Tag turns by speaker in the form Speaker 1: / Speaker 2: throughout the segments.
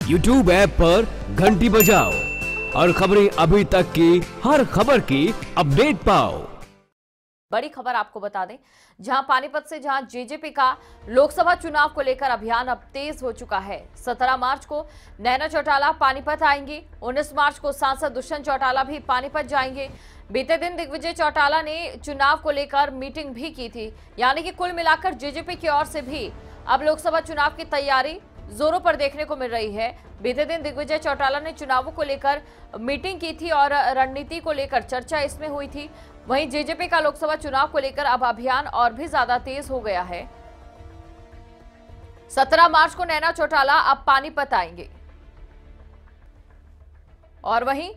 Speaker 1: YouTube app पर घंटी बजाओ और खबरें अभी तक की हर खबर की अपडेट पाओ।
Speaker 2: बड़ी खबर आपको बता दें, जहां पानीपत से जहां जेजेपी का लोकसभा चुनाव को लेकर अभियान अब तेज हो चुका है। 17 मार्च को नैना चौटाला पानीपत आएंगी। 19 मार्च को सांसद दुष्यंत चौटाला भी पानीपत जाएंगे। बीते दिन दिग्विजय चौटाला ने चुनाव को लेकर मीटिंग भी की थी। यानी कि कुल मिलाकर जेजेपी की ओर से भी अब लोकसभा चुनाव की तैयारी जोरों पर देखने को मिल रही है। बीते दिन दिग्विजय चौटाला ने चुनावों को लेकर मीटिंग की थी और रणनीति को लेकर चर्चा इसमें हुई थी। वहीं जेजेपी का लोकसभा चुनाव को लेकर अब अभियान और भी ज्यादा तेज हो गया है। 17 मार्च को नैना चौटाला अब पानीपत आएंगे और वहीं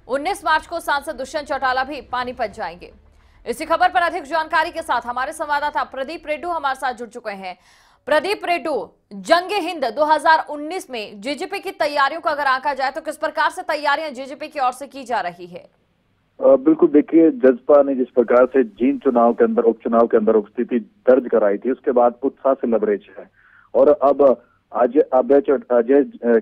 Speaker 2: 19 मार्च को सांसद दुष्यंत चौटाला भी पानीपत जाएंगे। इसी खबर पर अधिक जानकारी के साथ हमारे संवाददाता प्रदीप रेड्डू हमारे साथ जुड़ चुके हैं। प्रदीप रेड्डू, जंग हिंद 2019 में जेजेपी की तैयारियों का अगर आंका जाए तो किस प्रकार से तैयारियां जेजेपी की ओर से की जा रही है?
Speaker 3: बिल्कुल, देखिए, जसपा ने जिस प्रकार से जींद चुनाव के अंदर उपचुनाव के अंदर उपस्थिति दर्ज कराई थी, उसके बाद उत्साह से लबरेज है। और अब अजय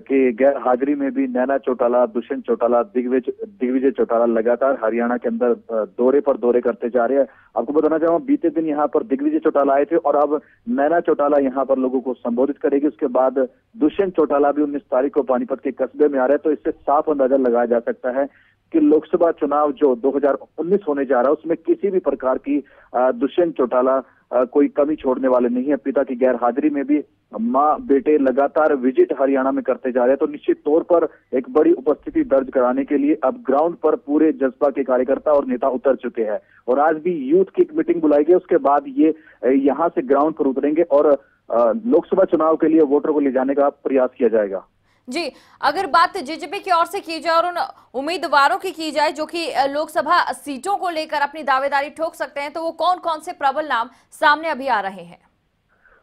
Speaker 3: के गैर हाजिरी में भी नैना चौटाला, दुष्यंत चौटाला, दिग्विजय चौटाला लगातार हरियाणा के अंदर दौरे पर दौरे करते जा रहे हैं। आपको बताना चाहूंगा, बीते दिन यहाँ पर दिग्विजय चौटाला आए थे और अब नैना चौटाला यहाँ पर लोगों को संबोधित करेगी। उसके बाद दुष्यंत चौटाला भी 19 तारीख को पानीपत के कस्बे में आ रहे हैं। तो इससे साफ अंदाजा लगाया जा सकता है कि लोकसभा चुनाव जो 2019 होने जा रहा है, उसमें किसी भी प्रकार की दुष्यंत चौटाला कोई कमी छोड़ने वाले नहीं है। पिता की गैर हाजिरी में भी मां बेटे लगातार विजिट हरियाणा में करते जा रहे हैं। तो निश्चित तौर पर एक बड़ी उपस्थिति दर्ज कराने के लिए अब ग्राउंड पर पूरे जसपा के कार्यकर्ता और नेता उतर चुके हैं और आज भी यूथ की एक मीटिंग बुलाई गई। उसके बाद ये यहां से ग्राउंड पर उतरेंगे और लोकसभा चुनाव के लिए वोटर को ले जाने का प्रयास किया जाएगा।
Speaker 2: जी, अगर बात जेजेपी की ओर से की जाए और उन उम्मीदवारों की जाए जो कि लोकसभा सीटों को लेकर अपनी दावेदारी ठोक सकते हैं, तो वो कौन कौन से प्रबल नाम सामने अभी आ रहे हैं?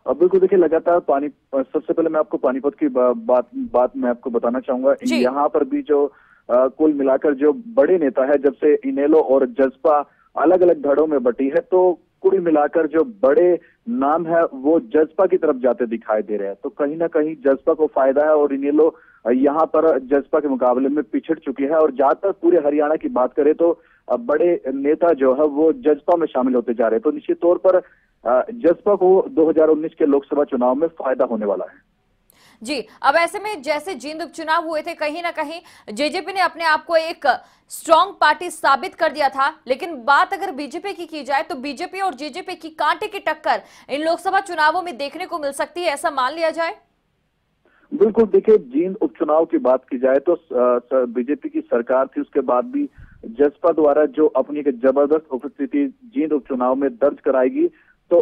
Speaker 3: अब बिल्कुल, देखिए, लगातार सबसे पहले मैं आपको पानीपत की बात मैं आपको बताना चाहूंगा। यहाँ पर भी जो कुल मिलाकर जो बड़े नेता है, जब से इनेलो और जसपा अलग अलग धड़ों में बटी है, तो कुल मिलाकर जो बड़े नाम है वो जसपा की तरफ जाते दिखाई दे रहे हैं। तो कहीं ना कहीं जसपा को फायदा है और इनेलो यहाँ पर जसपा के मुकाबले में पिछड़ चुकी है। और जहां तक पूरे हरियाणा की बात करें तो बड़े नेता जो है वो जसपा में शामिल होते जा रहे हैं। तो निश्चित तौर पर जसपा को 2019 के लोकसभा चुनाव में फायदा होने वाला है।
Speaker 2: जी, अब ऐसे में जैसे जींद उपचुनाव हुए थे, कहीं ना कहीं जेजेपी ने अपने आप को एक स्ट्रॉन्ग पार्टी साबित कर दिया था। लेकिन बात अगर बीजेपी की जाए तो बीजेपी और जेजेपी की कांटे की टक्कर इन लोकसभा चुनावों में देखने को मिल सकती है, ऐसा मान लिया जाए?
Speaker 3: बिल्कुल, देखिए, जींद उपचुनाव की बात की जाए तो बीजेपी की सरकार थी, उसके बाद भी जसपा द्वारा जो अपनी एक जबरदस्त उपस्थिति जींद उपचुनाव में दर्ज कराएगी। तो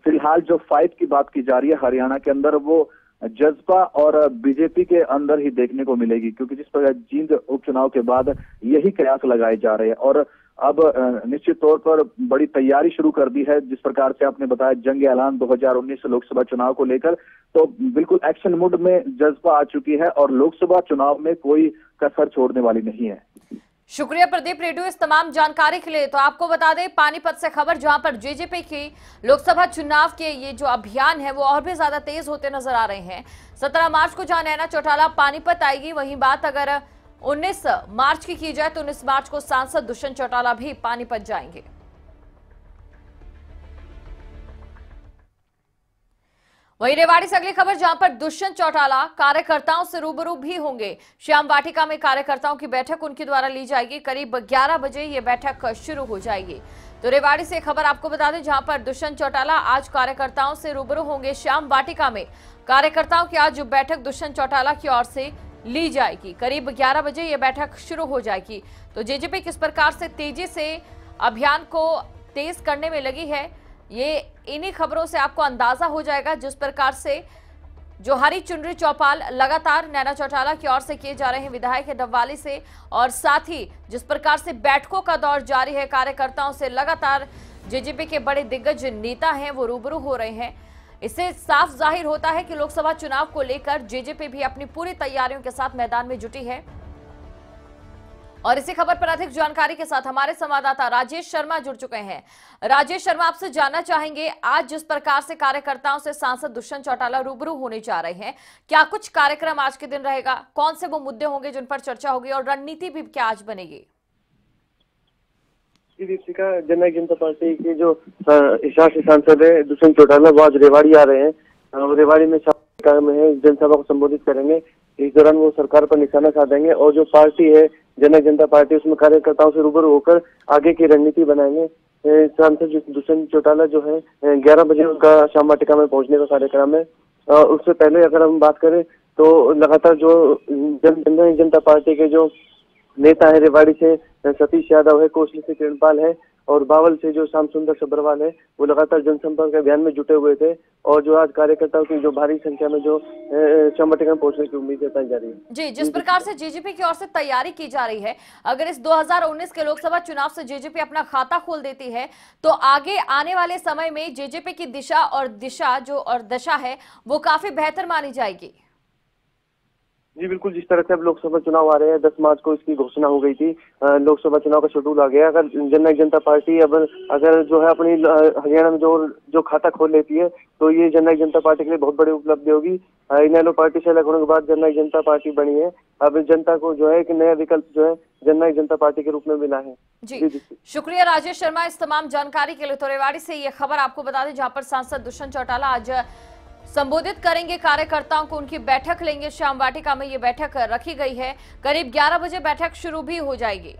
Speaker 3: फिलहाल जो फाइट की बात की जा रही है हरियाणा के अंदर, वो जसपा और बीजेपी के अंदर ही देखने को मिलेगी, क्योंकि जिस प्रकार जींद उपचुनाव के बाद यही कयास लगाए जा रहे हैं और अब निश्चित तौर पर बड़ी तैयारी शुरू कर दी है। जिस प्रकार से आपने बताया, जंग ऐलान 2019 लोकसभा चुनाव को लेकर, तो बिल्कुल एक्शन मोड में जसपा आ चुकी है और लोकसभा चुनाव में कोई कसर छोड़ने वाली नहीं है।
Speaker 2: शुक्रिया प्रदीप रेड्डू इस तमाम जानकारी के लिए। तो आपको बता दें, पानीपत से खबर, जहां पर जेजेपी की लोकसभा चुनाव के ये जो अभियान है वो और भी ज्यादा तेज होते नजर आ रहे हैं। 17 मार्च को जहां नैना चौटाला पानीपत आएगी, वहीं बात अगर 19 मार्च की जाए तो 19 मार्च को सांसद दुष्यंत चौटाला भी पानीपत जाएंगे। वहीं रेवाड़ी से अगली खबर, जहां पर दुष्यंत चौटाला कार्यकर्ताओं से रूबरू भी होंगे। श्याम वाटिका में कार्यकर्ताओं की बैठक उनके द्वारा ली जाएगी। करीब 11 बजे ये बैठक शुरू हो जाएगी। तो रेवाड़ी से खबर आपको बता दें, जहां पर दुष्यंत चौटाला आज कार्यकर्ताओं से रूबरू होंगे। श्याम वाटिका में कार्यकर्ताओं की आज बैठक दुष्यंत चौटाला की ओर से ली जाएगी। करीब 11 बजे ये बैठक शुरू हो जाएगी। तो जेजेपी किस प्रकार से तेजी से अभियान को तेज करने में लगी है, ये इन्हीं खबरों से आपको अंदाजा हो जाएगा। जिस प्रकार से जो हरी चुनरी चौपाल लगातार नैना चौटाला की ओर से किए जा रहे हैं विधायक डबवाली से, और साथ ही जिस प्रकार से बैठकों का दौर जारी है, कार्यकर्ताओं से लगातार जेजेपी के बड़े दिग्गज नेता हैं वो रूबरू हो रहे हैं। इससे साफ जाहिर होता है कि लोकसभा चुनाव को लेकर जेजेपी भी अपनी पूरी तैयारियों के साथ मैदान में जुटी है। और इसी खबर पर अधिक जानकारी के साथ हमारे संवाददाता राजेश शर्मा जुड़ चुके हैं। राजेश शर्मा, आपसे जानना चाहेंगे, आज जिस प्रकार से कार्यकर्ताओं से सांसद दुष्यंत चौटाला रूबरू होने जा रहे हैं, क्या कुछ कार्यक्रम आज के दिन रहेगा? कौन से वो मुद्दे होंगे जिन पर चर्चा होगी और रणनीति भी क्या आज बनेगी?
Speaker 4: दीपिका, जननायक जनता पार्टी के जो हिसार से सांसद है दुष्यंत चौटाला, वो आज रेवाड़ी आ रहे हैं। रेवाड़ी में जनसभा को संबोधित करेंगे। इस दौरान वो सरकार पर निशाना साधेंगे और जो पार्टी है जननायक जनता पार्टी, उसमें कार्यकर्ताओं से रूबरू होकर आगे की रणनीति बनाएंगे। सांसद दुष्यंत चौटाला जो है 11 बजे उनका श्याम वाटिका में पहुंचने का कार्यक्रम है। उससे पहले अगर हम बात करें तो लगातार जो जननायक जनता पार्टी के जो नेता है, रेवाड़ी से सतीश यादव है, कोसली से किरणपाल है और बावल से जो श्याम सुंदर सब्रवाल है, वो लगातार जनसंपर्क अभियान में जुटे हुए थे और जो आज कार्यकर्ताओं की जो भारी संख्या में जो श्याम वाटिका में पहुंचने की उम्मीद जताई जा रही है।
Speaker 2: जी, जिस प्रकार से जेजेपी की ओर से तैयारी की जा रही है, अगर इस 2019 के लोकसभा चुनाव से जेजेपी अपना खाता खोल देती है तो आगे आने वाले समय में जेजेपी की दशा है वो काफी बेहतर मानी जाएगी।
Speaker 4: जी बिल्कुल, जिस तरह से अब लोकसभा चुनाव आ रहे हैं, 10 मार्च को इसकी घोषणा हो गई थी। लोकसभा चुनाव का शेड्यूल आ गया। अगर जननायक जनता पार्टी अगर जो है अपनी हरियाणा में जो खाता खोल लेती है तो ये जननायक जनता पार्टी के लिए बहुत बड़ी उपलब्धि होगी। इनेलो पार्टी से अलग होने के बाद जननायक जनता पार्टी बनी है। अब जनता को जो है एक नया विकल्प जो है जननायक जनता पार्टी के रूप में मिला है।
Speaker 2: जी, शुक्रिया राजेश शर्मा इस तमाम जानकारी के लिए। तो रेवाड़ी से ये खबर आपको बता दें, जहां पर सांसद दुष्यंत चौटाला आज संबोधित करेंगे कार्यकर्ताओं को, उनकी बैठक लेंगे। श्याम वाटिका में ये बैठक रखी गई है। करीब 11 बजे बैठक शुरू भी हो जाएगी।